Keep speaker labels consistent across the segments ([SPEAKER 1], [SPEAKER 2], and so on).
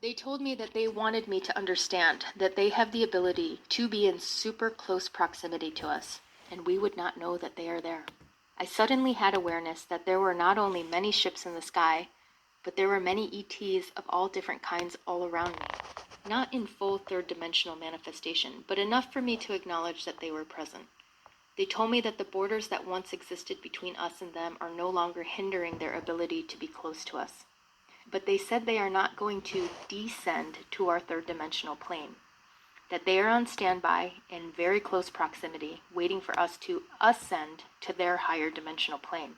[SPEAKER 1] They told me that they wanted me to understand that they have the ability to be in super close proximity to us, and we would not know that they are there. I suddenly had awareness that there were not only many ships in the sky, but there were many ETs of all different kinds all around me. Not in full third-dimensional manifestation, but enough for me to acknowledge that they were present. They told me that the borders that once existed between us and them are no longer hindering their ability to be close to us. But they said they are not going to descend to our third-dimensional plane, that they are on standby in very close proximity, waiting for us to ascend to their higher dimensional plane.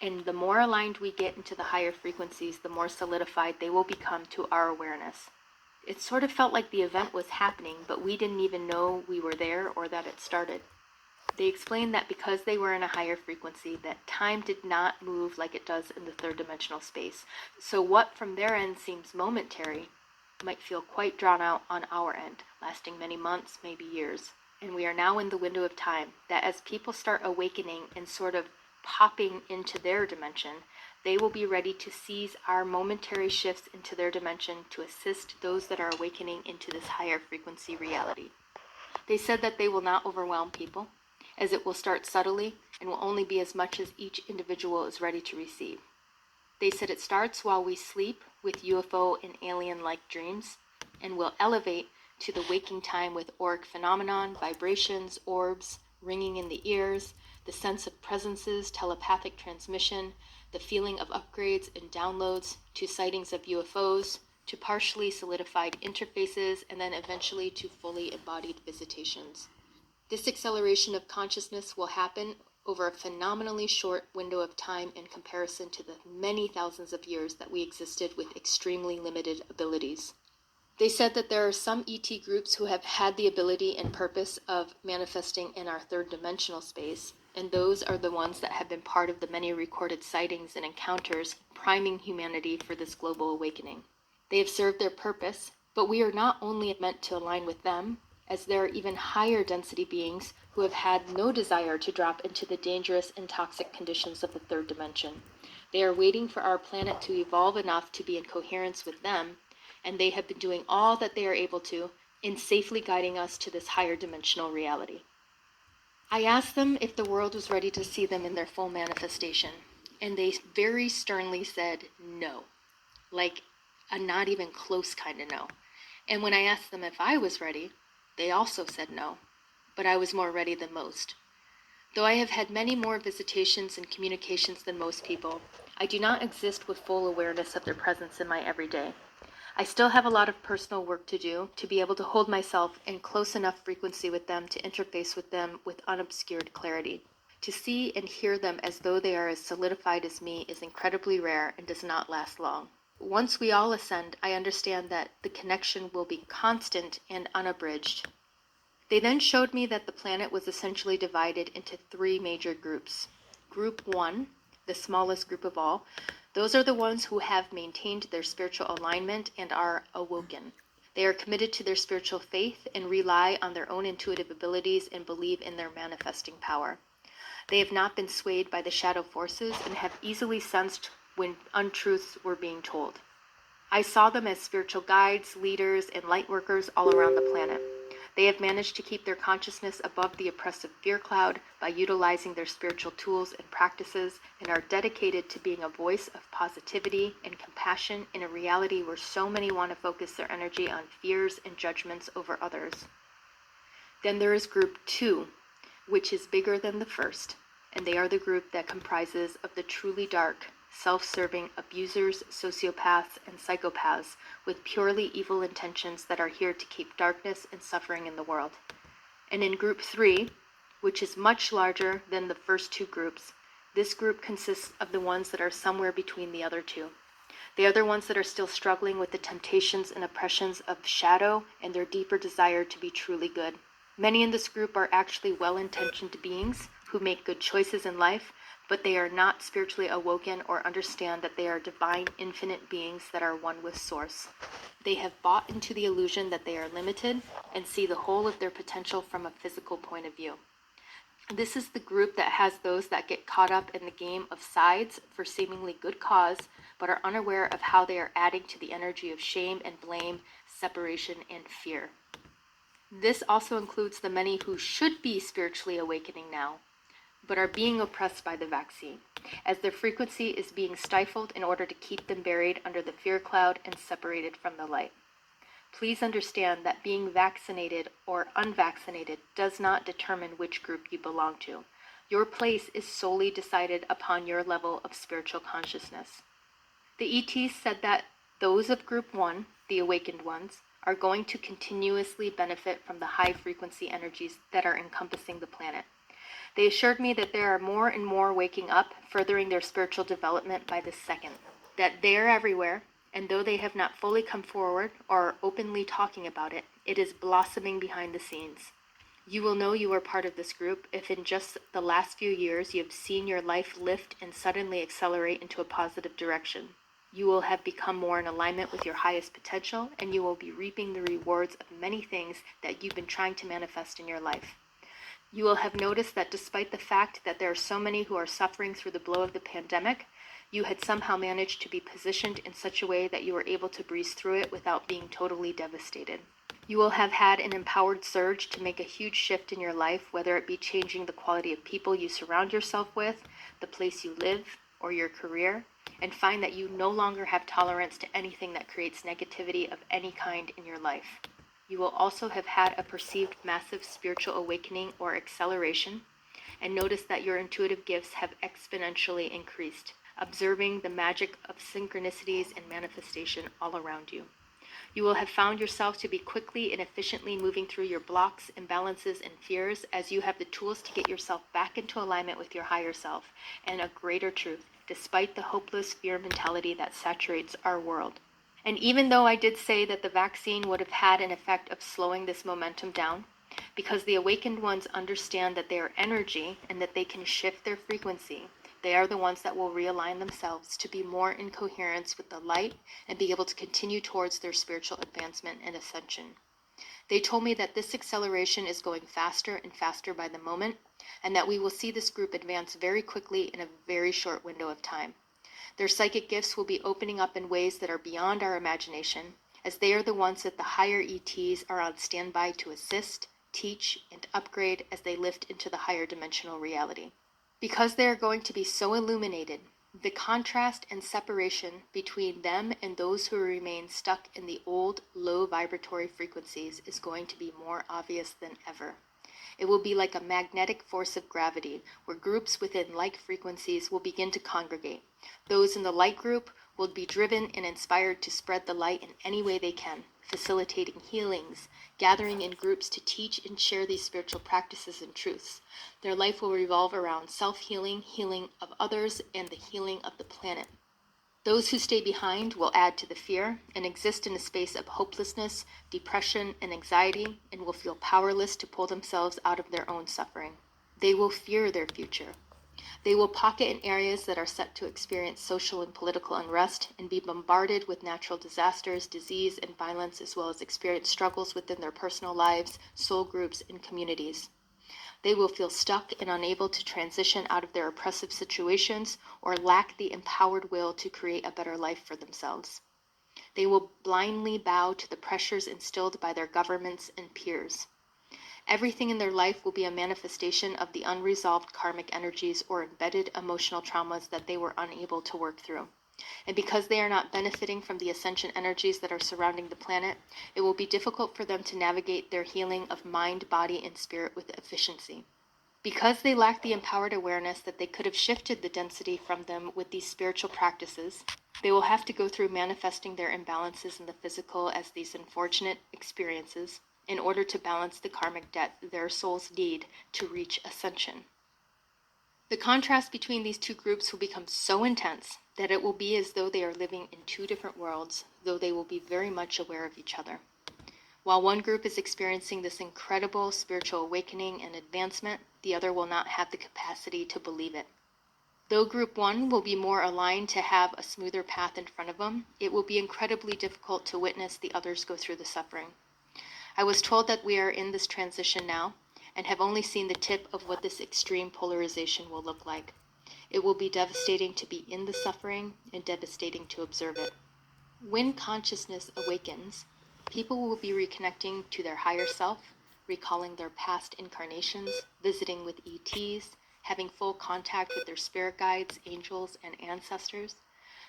[SPEAKER 1] And the more aligned we get into the higher frequencies, the more solidified they will become to our awareness. It sort of felt like the event was happening, but we didn't even know we were there or that it started. They explained that because they were in a higher frequency, that time did not move like it does in the third-dimensional space. So what from their end seems momentary might feel quite drawn out on our end, lasting many months, maybe years. And we are now in the window of time that as people start awakening and sort of popping into their dimension, they will be ready to seize our momentary shifts into their dimension to assist those that are awakening into this higher frequency reality. They said that they will not overwhelm people, as it will start subtly and will only be as much as each individual is ready to receive. They said it starts while we sleep with UFO and alien-like dreams, and will elevate to the waking time with auric phenomenon, vibrations, orbs, ringing in the ears, the sense of presences, telepathic transmission, the feeling of upgrades and downloads, to sightings of UFOs, to partially solidified interfaces, and then eventually to fully embodied visitations. This acceleration of consciousness will happen over a phenomenally short window of time in comparison to the many thousands of years that we existed with extremely limited abilities. They said that there are some ET groups who have had the ability and purpose of manifesting in our third-dimensional space, and those are the ones that have been part of the many recorded sightings and encounters priming humanity for this global awakening. They have served their purpose, but we are not only meant to align with them, as there are even higher density beings who have had no desire to drop into the dangerous and toxic conditions of the third dimension. They are waiting for our planet to evolve enough to be in coherence with them, and they have been doing all that they are able to in safely guiding us to this higher dimensional reality. I asked them if the world was ready to see them in their full manifestation, and they very sternly said no, like a not even close kind of no. And when I asked them if I was ready, they also said no, but I was more ready than most. Though I have had many more visitations and communications than most people, I do not exist with full awareness of their presence in my everyday. I still have a lot of personal work to do to be able to hold myself in close enough frequency with them to interface with them with unobscured clarity. To see and hear them as though they are as solidified as me is incredibly rare and does not last long. Once we all ascend, I understand that the connection will be constant and unabridged. They then showed me that the planet was essentially divided into three major groups. Group 1, the smallest group of all, those are the ones who have maintained their spiritual alignment and are awoken. They are committed to their spiritual faith and rely on their own intuitive abilities and believe in their manifesting power. They have not been swayed by the shadow forces and have easily sensed when untruths were being told. I saw them as spiritual guides, leaders, and light workers all around the planet. They have managed to keep their consciousness above the oppressive fear cloud by utilizing their spiritual tools and practices, and are dedicated to being a voice of positivity and compassion in a reality where so many want to focus their energy on fears and judgments over others. Then there is Group 2, which is bigger than the first, and they are the group that comprises of the truly dark, self-serving abusers, sociopaths, and psychopaths with purely evil intentions that are here to keep darkness and suffering in the world. And in Group 3, which is much larger than the first two groups, this group consists of the ones that are somewhere between the other two. They are the ones that are still struggling with the temptations and oppressions of shadow and their deeper desire to be truly good. Many in this group are actually well-intentioned beings who make good choices in life, but they are not spiritually awoken or understand that they are divine, infinite beings that are one with Source. They have bought into the illusion that they are limited and see the whole of their potential from a physical point of view. This is the group that has those that get caught up in the game of sides for seemingly good cause, but are unaware of how they are adding to the energy of shame and blame, separation and fear. This also includes the many who should be spiritually awakening now, but are being oppressed by the vaccine, as their frequency is being stifled in order to keep them buried under the fear cloud and separated from the light. Please understand that being vaccinated or unvaccinated does not determine which group you belong to. Your place is solely decided upon your level of spiritual consciousness. The ETs said that those of Group 1, the awakened ones, are going to continuously benefit from the high frequency energies that are encompassing the planet. They assured me that there are more and more waking up, furthering their spiritual development by the second, that they are everywhere, and though they have not fully come forward or are openly talking about it, it is blossoming behind the scenes. You will know you are part of this group if in just the last few years you have seen your life lift and suddenly accelerate into a positive direction. You will have become more in alignment with your highest potential, and you will be reaping the rewards of many things that you've been trying to manifest in your life. You will have noticed that despite the fact that there are so many who are suffering through the blow of the pandemic, you had somehow managed to be positioned in such a way that you were able to breeze through it without being totally devastated. You will have had an empowered surge to make a huge shift in your life, whether it be changing the quality of people you surround yourself with, the place you live, or your career, and find that you no longer have tolerance to anything that creates negativity of any kind in your life. You will also have had a perceived massive spiritual awakening or acceleration, and notice that your intuitive gifts have exponentially increased, observing the magic of synchronicities and manifestation all around you. You will have found yourself to be quickly and efficiently moving through your blocks, imbalances, and fears as you have the tools to get yourself back into alignment with your higher self and a greater truth, despite the hopeless fear mentality that saturates our world. And even though I did say that the vaccine would have had an effect of slowing this momentum down, because the awakened ones understand that they are energy and that they can shift their frequency, they are the ones that will realign themselves to be more in coherence with the light and be able to continue towards their spiritual advancement and ascension. They told me that this acceleration is going faster and faster by the moment, and that we will see this group advance very quickly in a very short window of time. Their psychic gifts will be opening up in ways that are beyond our imagination, as they are the ones that the higher ETs are on standby to assist, teach, and upgrade as they lift into the higher dimensional reality. Because they are going to be so illuminated, the contrast and separation between them and those who remain stuck in the old, low vibratory frequencies is going to be more obvious than ever. It will be like a magnetic force of gravity, where groups within like frequencies will begin to congregate. Those in the light group will be driven and inspired to spread the light in any way they can, facilitating healings, gathering in groups to teach and share these spiritual practices and truths. Their life will revolve around self-healing, healing of others, and the healing of the planet. Those who stay behind will add to the fear and exist in a space of hopelessness, depression, and anxiety, and will feel powerless to pull themselves out of their own suffering. They will fear their future. They will pocket in areas that are set to experience social and political unrest and be bombarded with natural disasters, disease, and violence, as well as experience struggles within their personal lives, soul groups, and communities. They will feel stuck and unable to transition out of their oppressive situations or lack the empowered will to create a better life for themselves. They will blindly bow to the pressures instilled by their governments and peers. Everything in their life will be a manifestation of the unresolved karmic energies or embedded emotional traumas that they were unable to work through. And because they are not benefiting from the ascension energies that are surrounding the planet, it will be difficult for them to navigate their healing of mind, body, and spirit with efficiency. Because they lack the empowered awareness that they could have shifted the density from them with these spiritual practices, they will have to go through manifesting their imbalances in the physical as these unfortunate experiences in order to balance the karmic debt their souls need to reach ascension. The contrast between these two groups will become so intense that it will be as though they are living in two different worlds, though they will be very much aware of each other. While one group is experiencing this incredible spiritual awakening and advancement, the other will not have the capacity to believe it. Though Group 1 will be more aligned to have a smoother path in front of them, it will be incredibly difficult to witness the others go through the suffering. I was told that we are in this transition now, and have only seen the tip of what this extreme polarization will look like. It will be devastating to be in the suffering and devastating to observe it. When consciousness awakens, people will be reconnecting to their higher self, recalling their past incarnations, visiting with ETs, having full contact with their spirit guides, angels, and ancestors.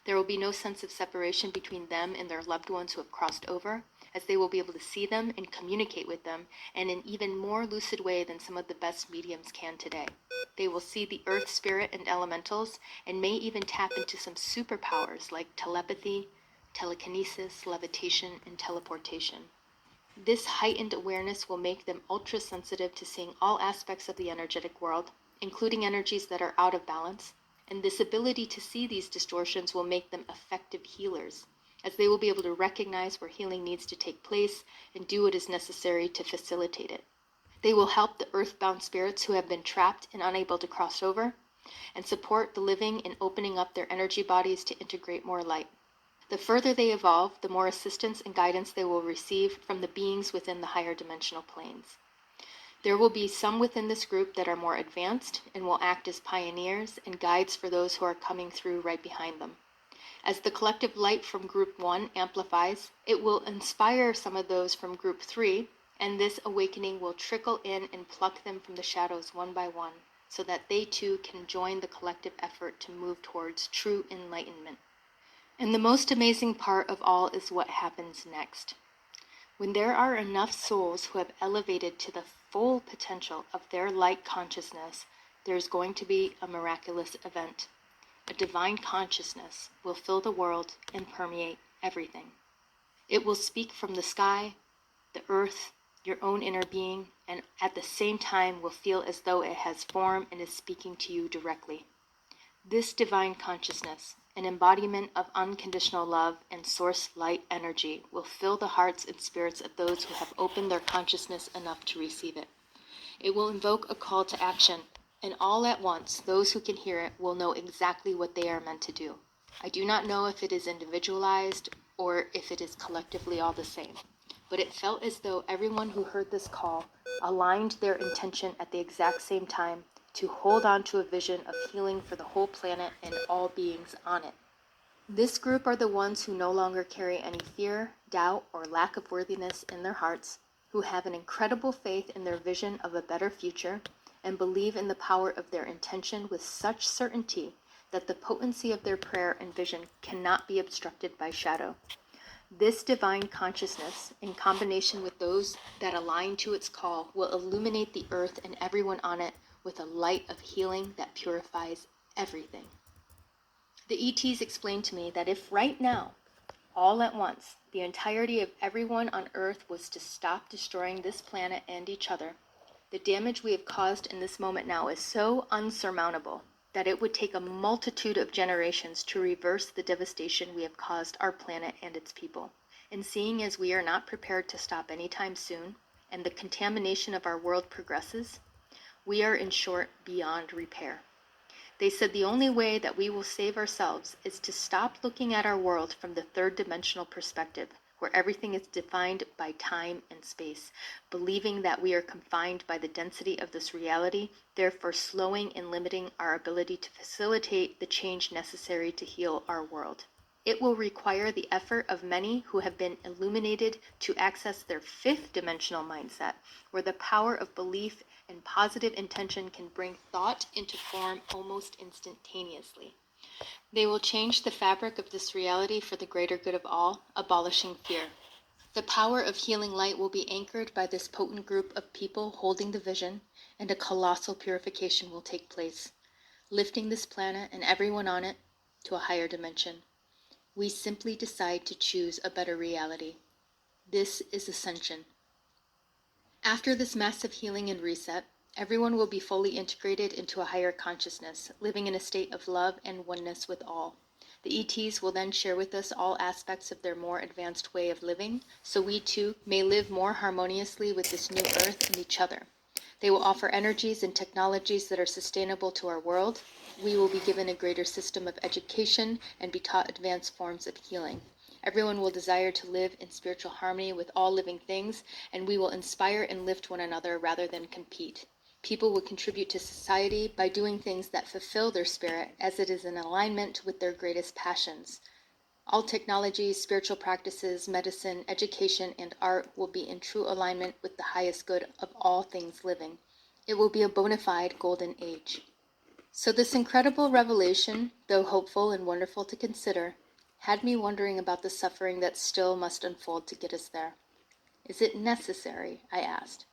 [SPEAKER 1] There will be no sense of separation between them and their loved ones who have crossed over, as they will be able to see them and communicate with them in an even more lucid way than some of the best mediums can today. They will see the earth spirit and elementals and may even tap into some superpowers like telepathy, telekinesis, levitation, and teleportation. This heightened awareness will make them ultra-sensitive to seeing all aspects of the energetic world, including energies that are out of balance, and this ability to see these distortions will make them effective healers, as they will be able to recognize where healing needs to take place and do what is necessary to facilitate it. They will help the earthbound spirits who have been trapped and unable to cross over, and support the living in opening up their energy bodies to integrate more light. The further they evolve, the more assistance and guidance they will receive from the beings within the higher dimensional planes. There will be some within this group that are more advanced and will act as pioneers and guides for those who are coming through right behind them. As the collective light from Group 1 amplifies, it will inspire some of those from Group 3, and this awakening will trickle in and pluck them from the shadows one by one, so that they too can join the collective effort to move towards true enlightenment. And the most amazing part of all is what happens next. When there are enough souls who have elevated to the full potential of their light consciousness, there is going to be a miraculous event. A divine consciousness will fill the world and permeate everything. It will speak from the sky, the earth, your own inner being, and at the same time will feel as though it has form and is speaking to you directly. This divine consciousness, an embodiment of unconditional love and source light energy, will fill the hearts and spirits of those who have opened their consciousness enough to receive it. It will invoke a call to action, and all at once, those who can hear it will know exactly what they are meant to do. I do not know if it is individualized or if it is collectively all the same, but it felt as though everyone who heard this call aligned their intention at the exact same time to hold on to a vision of healing for the whole planet and all beings on it. This group are the ones who no longer carry any fear, doubt, or lack of worthiness in their hearts, who have an incredible faith in their vision of a better future, and believe in the power of their intention with such certainty that the potency of their prayer and vision cannot be obstructed by shadow. This divine consciousness, in combination with those that align to its call, will illuminate the earth and everyone on it with a light of healing that purifies everything. The ETs explained to me that if right now, all at once, the entirety of everyone on Earth was to stop destroying this planet and each other, the damage we have caused in this moment now is so unsurmountable that it would take a multitude of generations to reverse the devastation we have caused our planet and its people. And seeing as we are not prepared to stop anytime soon, and the contamination of our world progresses, we are, in short, beyond repair. They said the only way that we will save ourselves is to stop looking at our world from the third dimensional perspective, where everything is defined by time and space, believing that we are confined by the density of this reality, therefore slowing and limiting our ability to facilitate the change necessary to heal our world. It will require the effort of many who have been illuminated to access their fifth dimensional mindset, where the power of belief and positive intention can bring thought into form almost instantaneously. They will change the fabric of this reality for the greater good of all, abolishing fear. The power of healing light will be anchored by this potent group of people holding the vision, and a colossal purification will take place, lifting this planet and everyone on it to a higher dimension. We simply decide to choose a better reality. This is ascension. After this massive healing and reset, everyone will be fully integrated into a higher consciousness, living in a state of love and oneness with all. The ETs will then share with us all aspects of their more advanced way of living, so we too may live more harmoniously with this new earth and each other. They will offer energies and technologies that are sustainable to our world. We will be given a greater system of education and be taught advanced forms of healing. Everyone will desire to live in spiritual harmony with all living things, and we will inspire and lift one another rather than compete. People would contribute to society by doing things that fulfill their spirit as it is in alignment with their greatest passions. All technologies, spiritual practices, medicine, education, and art will be in true alignment with the highest good of all things living. It will be a bona fide golden age. So this incredible revelation, though hopeful and wonderful to consider, had me wondering about the suffering that still must unfold to get us there. Is it necessary, I asked,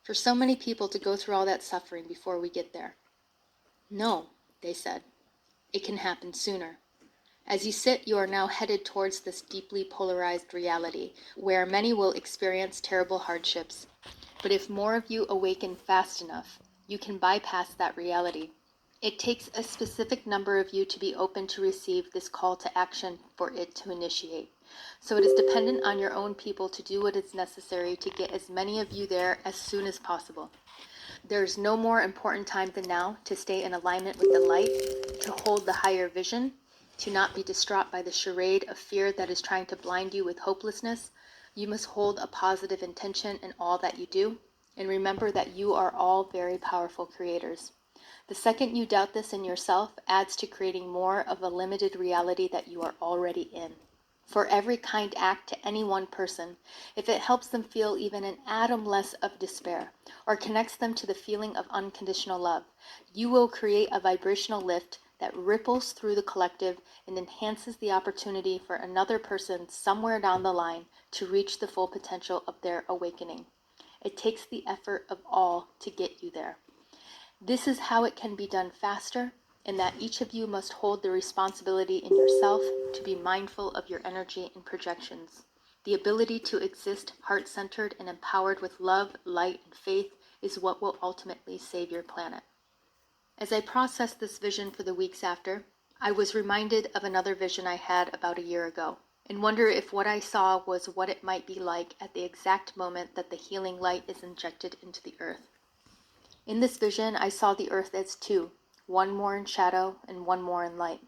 [SPEAKER 1] for so many people to go through all that suffering before we get there? No, they said. It can happen sooner. As you sit, you are now headed towards this deeply polarized reality, where many will experience terrible hardships. But if more of you awaken fast enough, you can bypass that reality. It takes a specific number of you to be open to receive this call to action for it to initiate. So it is dependent on your own people to do what is necessary to get as many of you there as soon as possible. There is no more important time than now to stay in alignment with the light, to hold the higher vision, to not be distraught by the charade of fear that is trying to blind you with hopelessness. You must hold a positive intention in all that you do, and remember that you are all very powerful creators. The second you doubt this in yourself adds to creating more of a limited reality that you are already in. For every kind act to any one person, if it helps them feel even an atom less of despair, or connects them to the feeling of unconditional love, you will create a vibrational lift that ripples through the collective and enhances the opportunity for another person somewhere down the line to reach the full potential of their awakening. It takes the effort of all to get you there. This is how it can be done faster, and that each of you must hold the responsibility in yourself to be mindful of your energy and projections. The ability to exist heart-centered and empowered with love, light, and faith is what will ultimately save your planet. As I processed this vision for the weeks after, I was reminded of another vision I had about a year ago, and wonder if what I saw was what it might be like at the exact moment that the healing light is injected into the earth. In this vision, I saw the earth as two, one more in shadow and one more in light.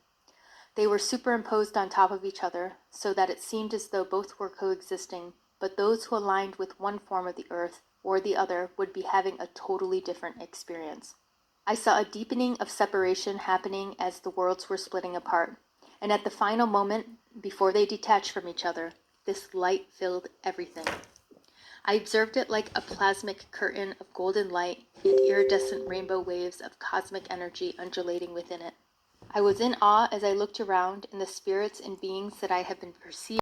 [SPEAKER 1] They were superimposed on top of each other, so that it seemed as though both were coexisting, but those who aligned with one form of the earth or the other would be having a totally different experience. I saw a deepening of separation happening as the worlds were splitting apart, and at the final moment, before they detached from each other, this light filled everything. I observed it like a plasmic curtain of golden light and iridescent rainbow waves of cosmic energy undulating within it. I was in awe as I looked around, and the spirits and beings that I have been perceiving